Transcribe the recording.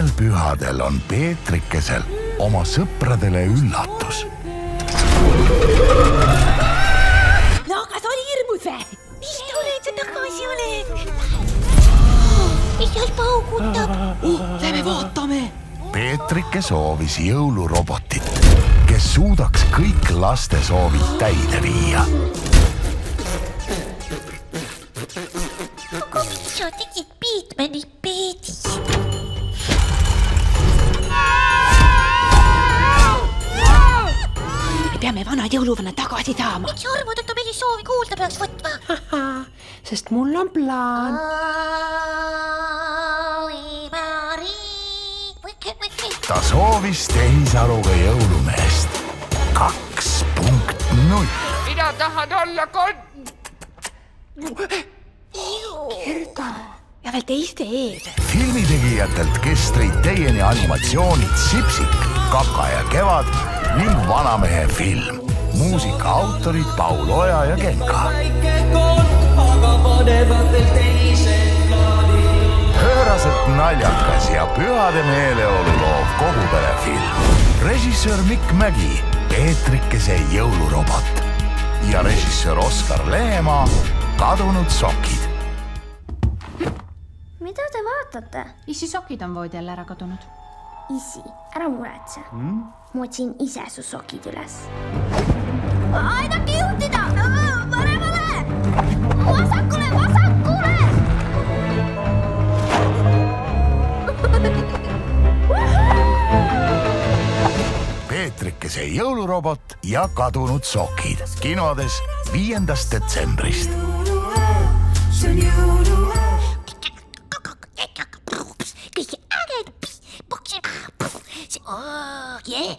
Nendel pühadel on Peetrikesel oma sõpradele üllatus. No aga see oli hirmus või? Mis tuled sa tagasi oled? Mis seal paugutab? Lähme vaatame. Peetrike soovis jõulurobotit, kes suudaks kõik laste soovid täide viia. Aga mis sa tegid Beatmani peedis? Me peame vanad jõuluvana tagasi saama. Miks sa arvad, et ta meie soovi kuulda peaks võtma? Sest mul on plaan. Ta soovis tehisaruga jõulumeest 2.0. Mina tahan olla kond. Kerda. Ja veel teiste ees. Filmitegijatelt, kes tõid teieni animatsioonid Sipsik, Kaka ja Kevad ning Vanamehe film. Muusika autorid Paul Oja ja Genka. Pööraselt naljakas ja pühade meeleolu loov koguperefilm. Režissöör Mikk Mägi, Peetrikese jõulurobot ja režissöör Oskar Lehemaa, Kadunud sokid. Mida te vaatate? Issi sokid on voodi jälle ära kadunud. Isi, ära muretse. Ma otsin ise su sokid üles. Aidake juhtida! Paremale! Vasakule! Vasakule! Peetrikese jõulurobot ja Kadunud sokid. Kinodes 5. detsembrist. See on jõuluaeg. Kõige ägedam. See